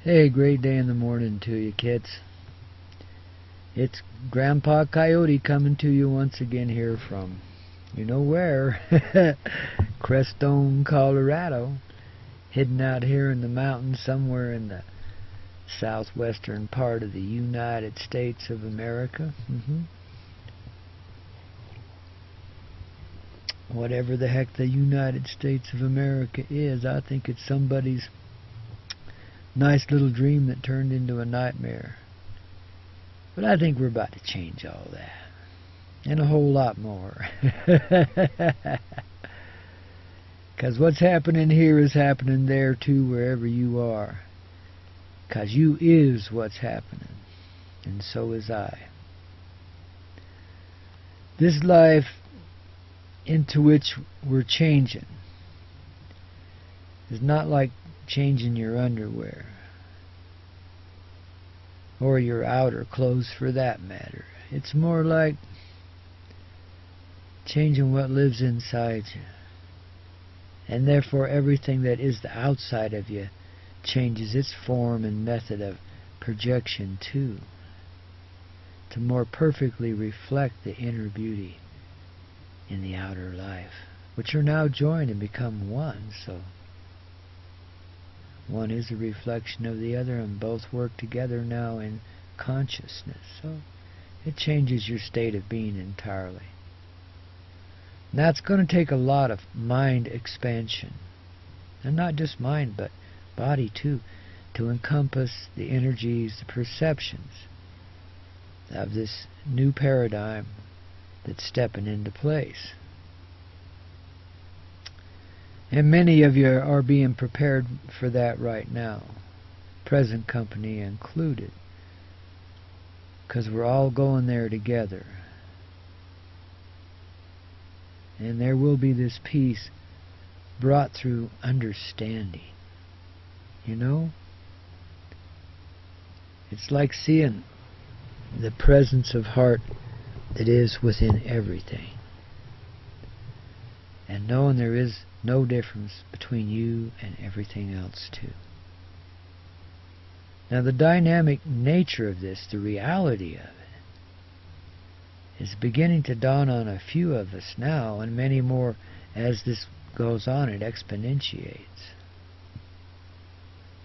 Hey, great day in the morning to you, kids. It's Grandpaw Koyote coming to you once again here from, you know where, Crestone, Colorado. Hidden out here in the mountains somewhere in the southwestern part of the United States of America. Whatever the heck the United States of America is, I think it's somebody's nice little dream that turned into a nightmare. But I think we're about to change all that. And a whole lot more. Because what's happening here is happening there too, wherever you are. Because you is what's happening. And so is I. This life into which we're changing is not like changing your underwear, or your outer clothes for that matter. It's more like changing what lives inside you. And therefore everything that is the outside of you changes its form and method of projection too, to more perfectly reflect the inner beauty in the outer life, which are now joined and become one. So one is a reflection of the other, and both work together now in consciousness. So it changes your state of being entirely. And that's going to take a lot of mind expansion. And not just mind, but body too, to encompass the energies, the perceptions of this new paradigm that's stepping into place. And many of you are being prepared for that right now, present company included, because we're all going there together. And there will be this peace brought through understanding. You know? It's like seeing the presence of heart that is within everything, and knowing there is no difference between you and everything else too. Now the dynamic nature of this, the reality of it, is beginning to dawn on a few of us now, and many more as this goes on. It exponentiates.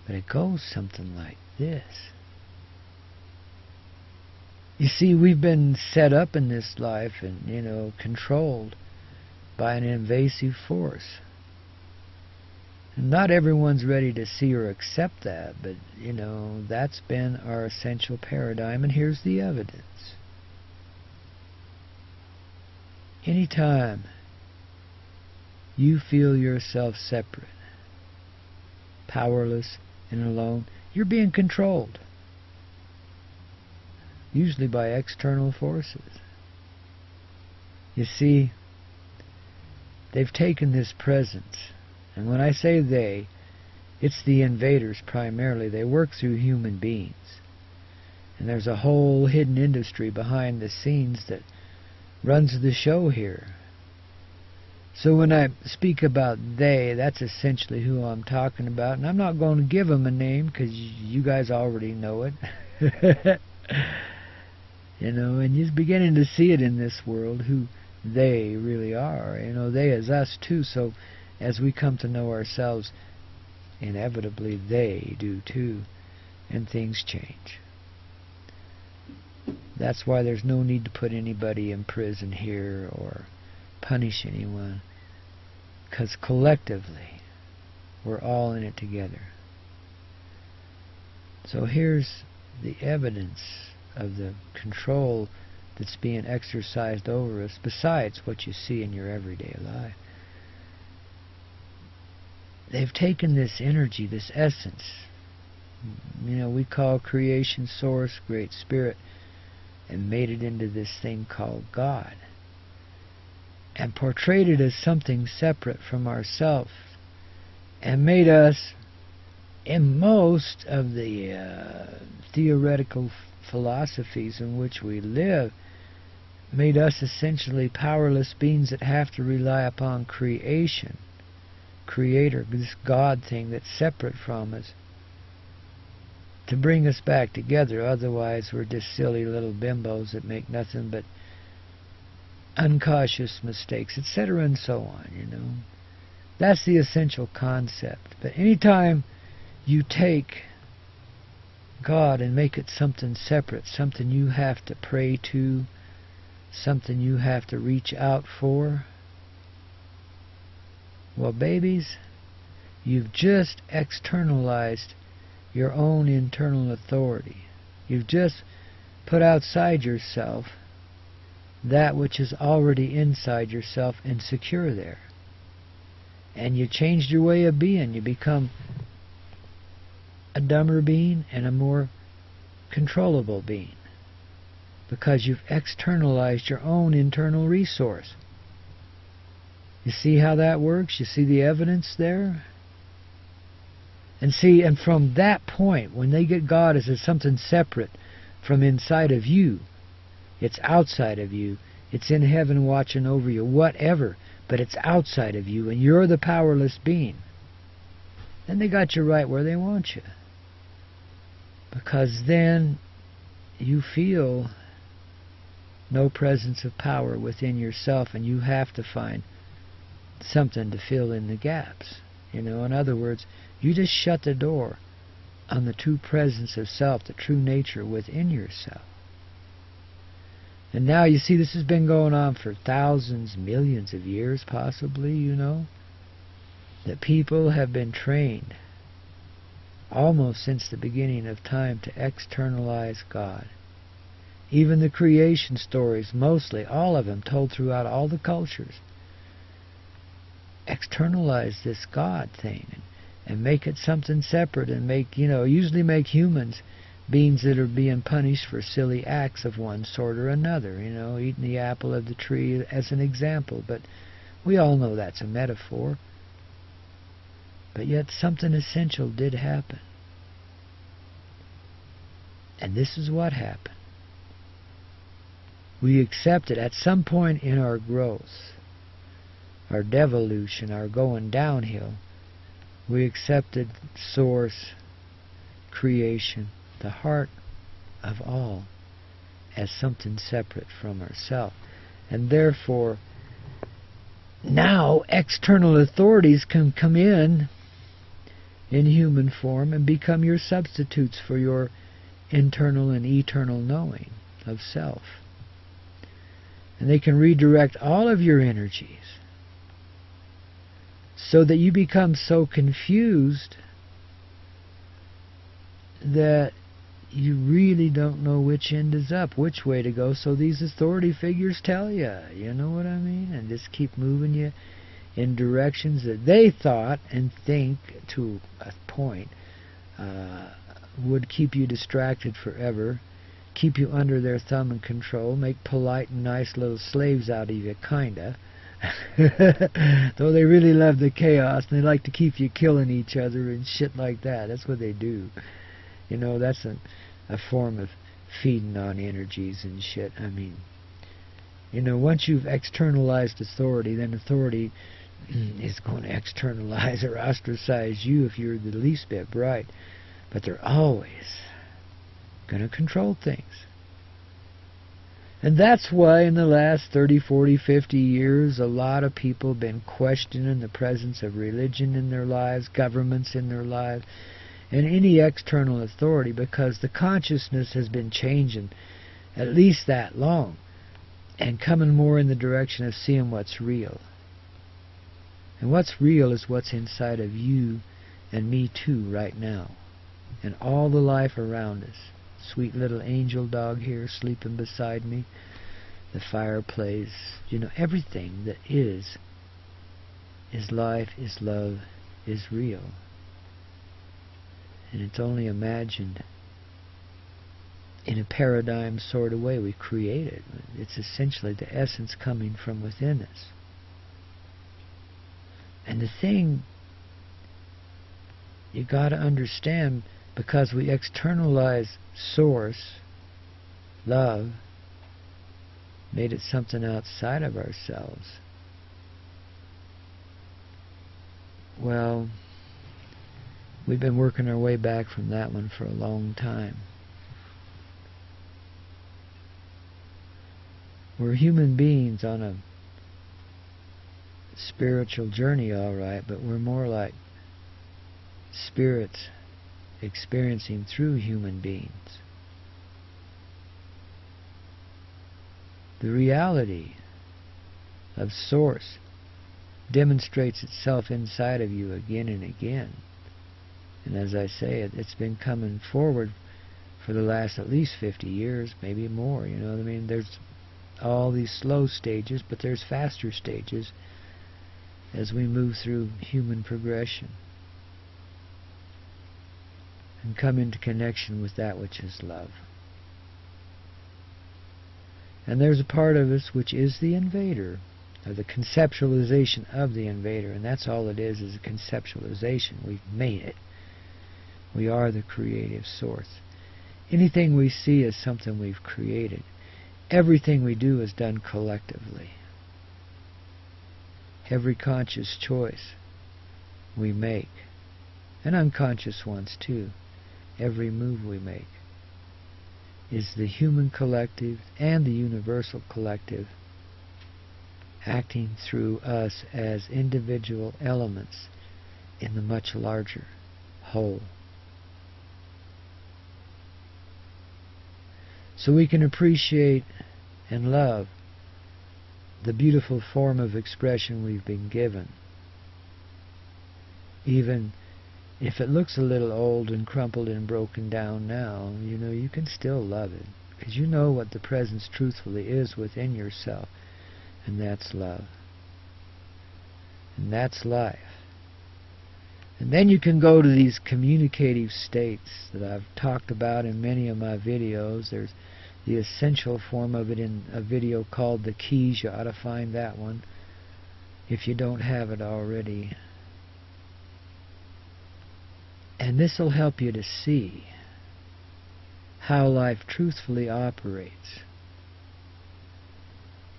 But it goes something like this. You see, we've been set up in this life and, controlled by an invasive force. And not everyone's ready to see or accept that, but, that's been our essential paradigm, and here's the evidence. Anytime you feel yourself separate, powerless, and alone, you're being controlled. Usually by external forces. You see, they've taken this presence, and when I say they, it's the invaders primarily. They work through human beings. And there's a whole hidden industry behind the scenes that runs the show here. So when I speak about they, that's essentially who I'm talking about. And I'm not going to give them a name because you guys already know it. And you're beginning to see it in this world, who they really are. They as us too. So as we come to know ourselves, inevitably they do too. And things change. That's why there's no need to put anybody in prison here or punish anyone. Because collectively, we're all in it together. So here's the evidence of the control that's being exercised over us, besides what you see in your everyday life. They've taken this energy, this essence, we call creation source, Great Spirit, and made it into this thing called God, and portrayed it as something separate from ourselves, and made us, in most of the theoretical philosophies in which we live, made us essentially powerless beings that have to rely upon creation, Creator, this God thing that's separate from us, to bring us back together. Otherwise, we're just silly little bimbos that make nothing but uncautious mistakes, etc., and so on, That's the essential concept. But anytime you take God and make it something separate, something you have to pray to, something you have to reach out for, well, babies, you've just externalized your own internal authority. You've just put outside yourself that which is already inside yourself and secure there. And you changed your way of being. You become a dumber being and a more controllable being, because you've externalized your own internal resource. You see how that works? You see the evidence there? And from that point, when they get God as something separate from inside of you, it's outside of you, it's in heaven watching over you, whatever, but it's outside of you, and you're the powerless being, then they got you right where they want you. Because then you feel no presence of power within yourself, and you have to find something to fill in the gaps. In other words, you just shut the door on the true presence of self, the true nature within yourself. And now you see this has been going on for thousands, millions of years possibly, that people have been trained almost since the beginning of time to externalize God. Even the creation stories, mostly, all of them, told throughout all the cultures, externalize this God thing and make it something separate, and usually make humans beings that are being punished for silly acts of one sort or another, eating the apple of the tree as an example. But we all know that's a metaphor. But yet something essential did happen. And this is what happened. We accepted at some point in our growth, our devolution, our going downhill, we accepted Source, creation, the heart of all, as something separate from ourselves. And therefore, now external authorities can come in human form and become your substitutes for your internal and eternal knowing of self. And they can redirect all of your energies so that you become so confused that you really don't know which end is up, which way to go. So these authority figures tell you, you know what I mean? And just keep moving you in directions that they thought and think, to a point, would keep you distracted forever, keep you under their thumb and control, make polite and nice little slaves out of you, kinda. Though they really love the chaos, and they like to keep you killing each other and shit like that. That's what they do. That's a form of feeding on energies and shit. I mean, once you've externalized authority, then authority is going to externalize or ostracize you if you're the least bit bright. But they're always going to control things. And that's why in the last 30, 40, 50 years, a lot of people have been questioning the presence of religion in their lives, governments in their lives, and any external authority, because the consciousness has been changing at least that long and coming more in the direction of seeing what's real. And what's real is what's inside of you and me too right now, and all the life around us. Sweet little angel dog here sleeping beside me, the fireplace, everything that is life, is love, is real. And it's only imagined in a paradigm sort of way. We create it. It's essentially the essence coming from within us. And the thing you got to understand, because we externalize Source, love, made it something outside of ourselves. Well, We've been working our way back from that one for a long time. We're human beings on a spiritual journey, all right, but we're more like spirits experiencing through human beings. The reality of Source demonstrates itself inside of you again and again. And as I say, it's been coming forward for the last at least 50 years, maybe more. You know what I mean? There's all these slow stages, but there's faster stages as we move through human progression and come into connection with that which is love. And there's a part of us which is the Invader, or the conceptualization of the Invader, and that's all it is a conceptualization. We've made it. We are the creative source. Anything we see is something we've created. Everything we do is done collectively. Every conscious choice we make, and unconscious ones too, every move we make, is the human collective and the universal collective acting through us as individual elements in the much larger whole. So we can appreciate and love the beautiful form of expression we've been given, even if it looks a little old and crumpled and broken down now. You know, you can still love it, because you know what the presence truthfully is within yourself, and that's love. And that's life. And then you can go to these communicative states that I've talked about in many of my videos. There's the essential form of it in a video called The Keys. You ought to find that one if you don't have it already. And this will help you to see how life truthfully operates.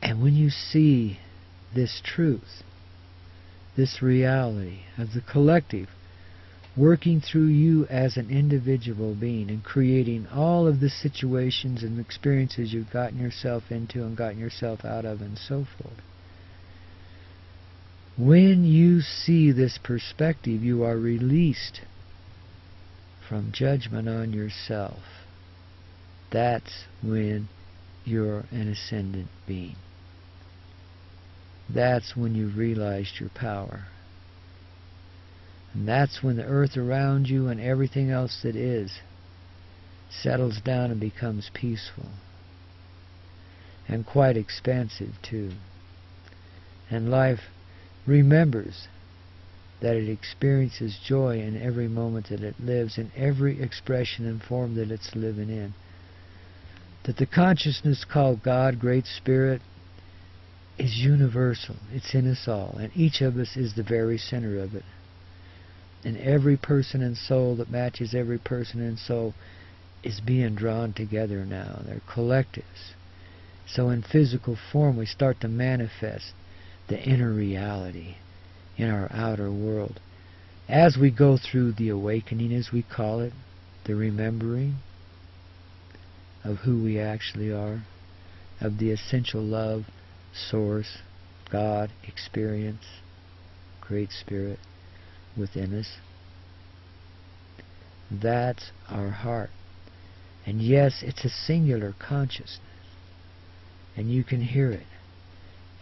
And when you see this truth, this reality of the collective working through you as an individual being and creating all of the situations and experiences you've gotten yourself into and gotten yourself out of and so forth. When you see this perspective, you are released from judgment on yourself. That's when you're an ascendant being. That's when you've realized your power. And that's when the earth around you and everything else that is settles down and becomes peaceful. And quite expansive too. And life remembers that it experiences joy in every moment that it lives, in every expression and form that it's living in. That the consciousness called God, Great Spirit, is universal. It's in us all, and each of us is the very center of it. And every person and soul that matches every person and soul is being drawn together now. They're collectives. So in physical form we start to manifest the inner reality in our outer world. As we go through the awakening, as we call it, the remembering of who we actually are, of the essential love, Source, God, experience, Great Spirit within us. That's our heart. And yes, it's a singular consciousness. And you can hear it.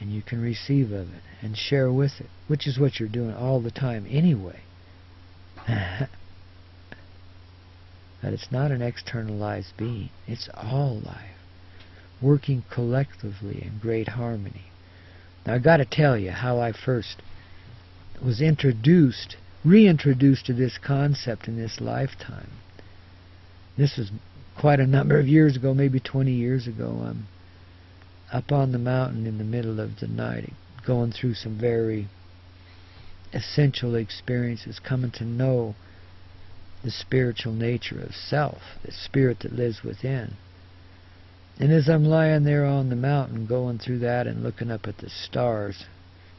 And you can receive of it and share with it, which is what you're doing all the time anyway. But it's not an externalized being. It's all life, working collectively in great harmony. Now I've got to tell you how I first was reintroduced to this concept in this lifetime. This was quite a number of years ago, maybe 20 years ago. I'm up on the mountain in the middle of the night, going through some very essential experiences, coming to know the spiritual nature of self, the spirit that lives within. And as I'm lying there on the mountain going through that and looking up at the stars,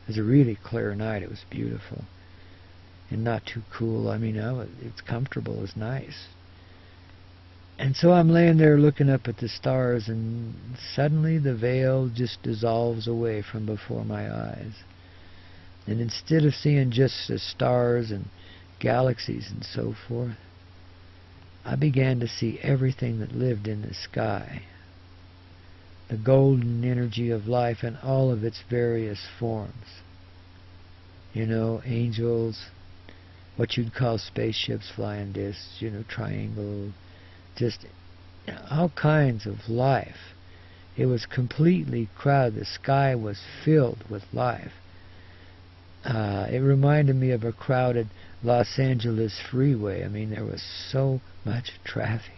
it was a really clear night, it was beautiful. and not too cool. I mean, it's comfortable, it's nice. And so I'm laying there looking up at the stars, and suddenly the veil just dissolves away from before my eyes. And instead of seeing just the stars and galaxies and so forth, I began to see everything that lived in the sky. The golden energy of life in all of its various forms. You know, angels, what you'd call spaceships, flying discs, you know, triangle, just all kinds of life. It was completely crowded. The sky was filled with life. It reminded me of a crowded Los Angeles freeway. I mean, there was so much traffic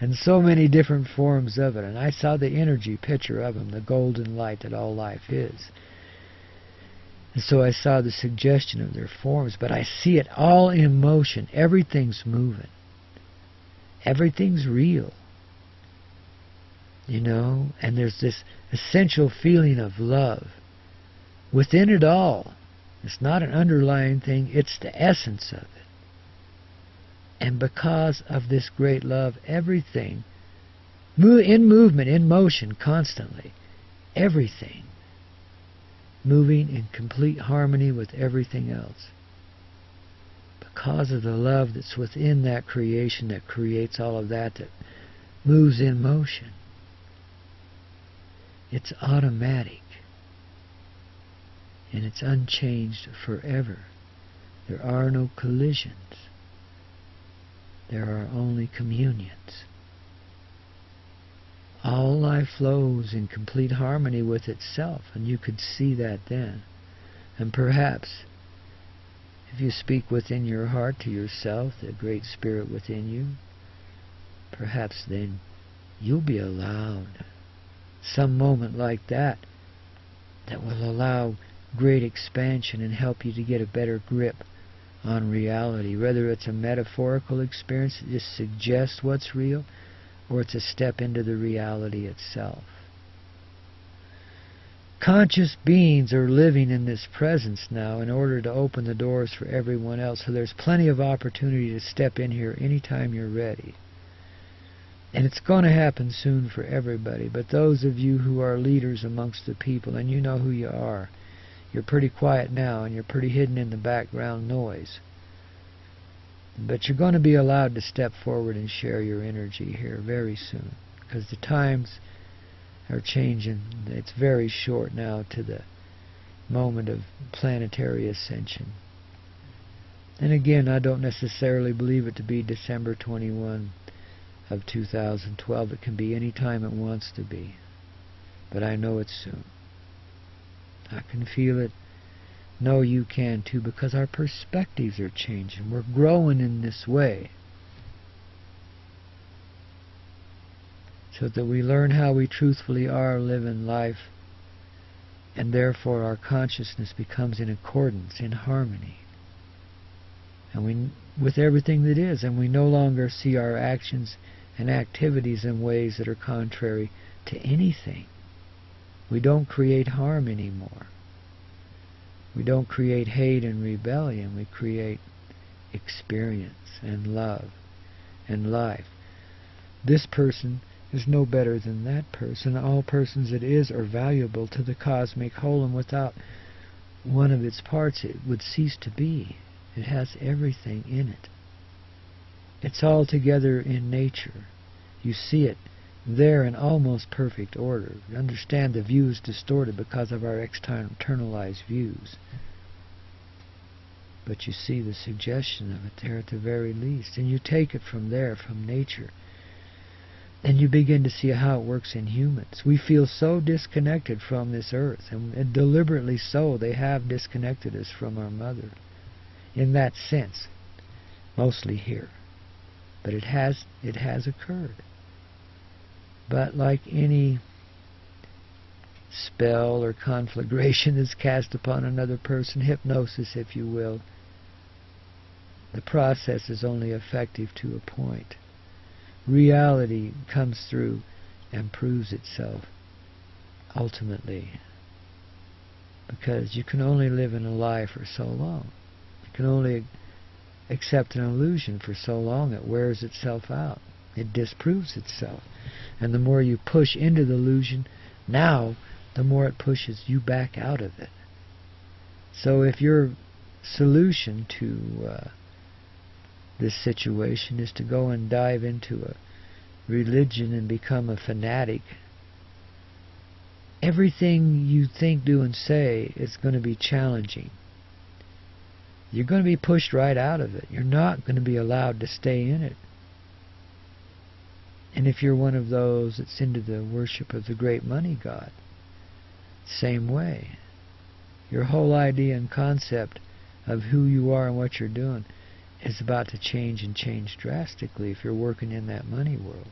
and so many different forms of it. And I saw the energy picture of them, the golden light that all life is. And so I saw the suggestion of their forms, but I see it all in motion. Everything's moving. Everything's real. You know, and there's this essential feeling of love within it all. It's not an underlying thing, it's the essence of it. And because of this great love, everything, in movement, in motion, constantly, everything, moving in complete harmony with everything else. Because of the love that's within that creation that creates all of that, that moves in motion. It's automatic. And it's unchanged forever. There are no collisions. There are only communions. All life flows in complete harmony with itself, and you could see that then. And perhaps, if you speak within your heart to yourself, the great spirit within you, perhaps then you'll be allowed some moment like that that will allow great expansion and help you to get a better grip on reality, whether it's a metaphorical experience that just suggests what's real, or it's a step into the reality itself. Conscious beings are living in this presence now in order to open the doors for everyone else, so there's plenty of opportunity to step in here anytime you're ready. And it's going to happen soon for everybody, but those of you who are leaders amongst the people, and you know who you are, you're pretty quiet now, and you're pretty hidden in the background noise. But you're going to be allowed to step forward and share your energy here very soon, because the times are changing. It's very short now to the moment of planetary ascension. And again, I don't necessarily believe it to be December 21 of 2012. It can be any time it wants to be. But I know it's soon. I can feel it. No, you can too, because our perspectives are changing. We're growing in this way, so that we learn how we truthfully are living life, and therefore our consciousness becomes in accordance, in harmony, and with everything that is, and we no longer see our actions and activities in ways that are contrary to anything. We don't create harm anymore. We don't create hate and rebellion. We create experience and love and life. This person is no better than that person. All persons it is are valuable to the cosmic whole, and without one of its parts it would cease to be. It has everything in it. It's all together in nature. You see it there in almost perfect order. You understand the view is distorted because of our externalized views. But you see the suggestion of it there at the very least. And you take it from there, from nature. And you begin to see how it works in humans. We feel so disconnected from this earth. And deliberately so, they have disconnected us from our mother. In that sense. Mostly here. But it has occurred. But like any spell or conflagration that's cast upon another person, hypnosis if you will, the process is only effective to a point. Reality comes through and proves itself ultimately, because you can only live in a lie for so long. You can only accept an illusion for so long it wears itself out. It disproves itself. And the more you push into the illusion, now the more it pushes you back out of it. So if your solution to this situation is to go and dive into a religion and become a fanatic, everything you think, do, and say is going to be challenging. You're going to be pushed right out of it. You're not going to be allowed to stay in it. And if you're one of those that's into the worship of the great money god, same way. Your whole idea and concept of who you are and what you're doing is about to change, and change drastically if you're working in that money world.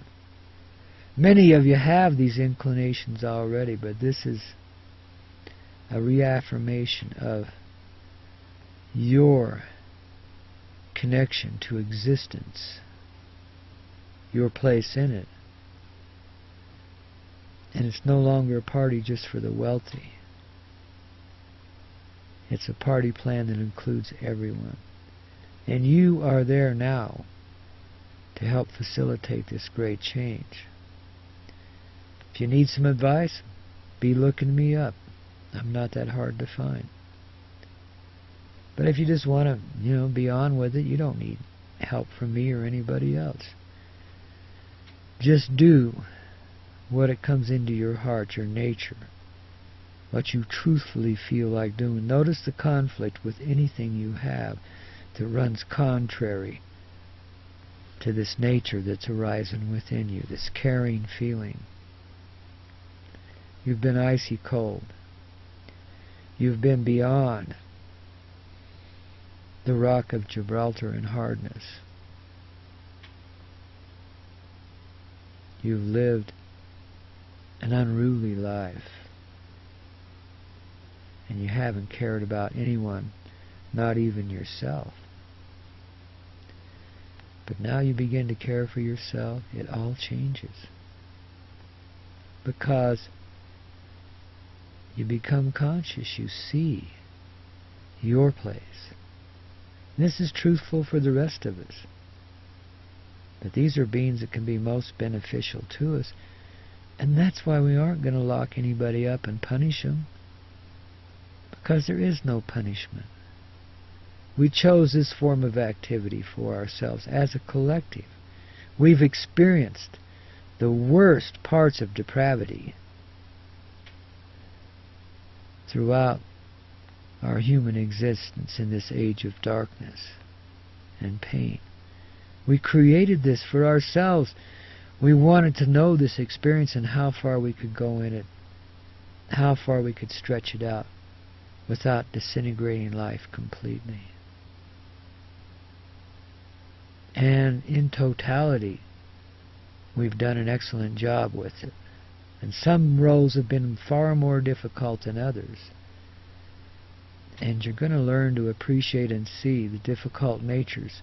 Many of you have these inclinations already, but this is a reaffirmation of your connection to existence, your place in it. And it's no longer a party just for the wealthy. It's a party plan that includes everyone. And you are there now to help facilitate this great change. If you need some advice, be looking me up. I'm not that hard to find. But if you just want to, be on with it, you don't need help from me or anybody else. Just do what it comes into your heart, your nature, what you truthfully feel like doing. Notice the conflict with anything you have that runs contrary to this nature that's arising within you, this caring feeling. You've been icy cold. You've been beyond the rock of Gibraltar in hardness. You've lived an unruly life. And you haven't cared about anyone, not even yourself. But now you begin to care for yourself, it all changes. Because you become conscious, you see your place. And this is truthful for the rest of us. But these are beings that can be most beneficial to us. And that's why we aren't going to lock anybody up and punish them. Because there is no punishment. We chose this form of activity for ourselves as a collective. We've experienced the worst parts of depravity throughout our human existence in this age of darkness and pain. We created this for ourselves. We wanted to know this experience and how far we could go in it, how far we could stretch it out without disintegrating life completely. And in totality, we've done an excellent job with it. And some roles have been far more difficult than others. And you're going to learn to appreciate and see the difficult natures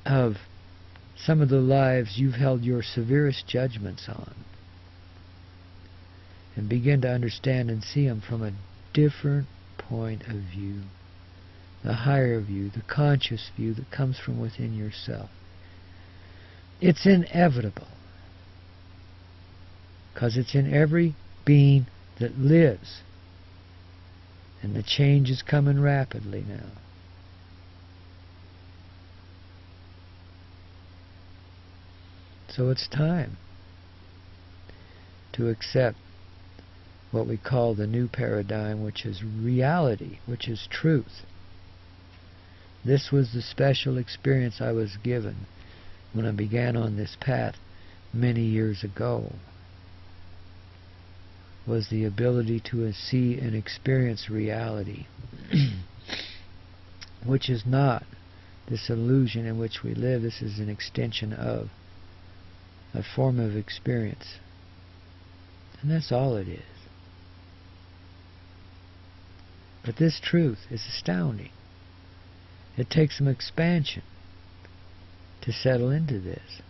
of some of the lives you've held your severest judgments on. And begin to understand and see them from a different point of view. The higher view, the conscious view that comes from within yourself. It's inevitable. Because it's in every being that lives. And the change is coming rapidly now. So it's time to accept what we call the new paradigm, which is reality, which is truth. This was the special experience I was given when I began on this path many years ago, was the ability to see and experience reality, which is not this illusion in which we live. This is an extension of a form of experience. And that's all it is. But this truth is astounding. It takes some expansion to settle into this.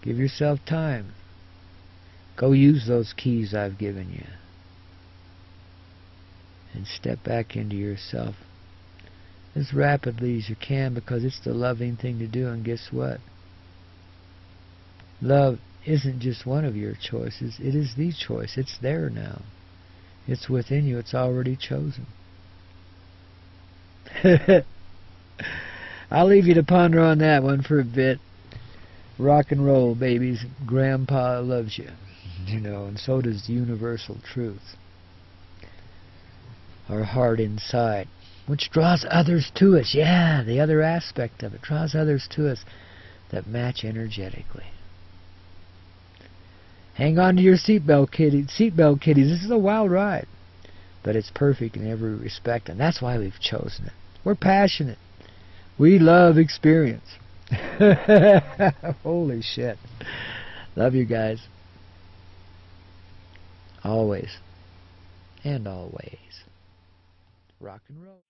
Give yourself time. Go use those keys I've given you. And step back into yourself as rapidly as you can, because it's the loving thing to do. And guess what? Love isn't just one of your choices. It is the choice. It's there now. It's within you. It's already chosen. I'll leave you to ponder on that one for a bit. Rock and roll, babies. Grandpa loves you. You know, and so does the universal truth. Our heart inside, which draws others to us. Yeah, the other aspect of it draws others to us that match energetically. Hang on to your seatbelt, kitties. Seatbelt, kitties. This is a wild ride, but it's perfect in every respect, and that's why we've chosen it. We're passionate. We love experience. Holy shit. Love you guys. Always. And always. Rock and roll.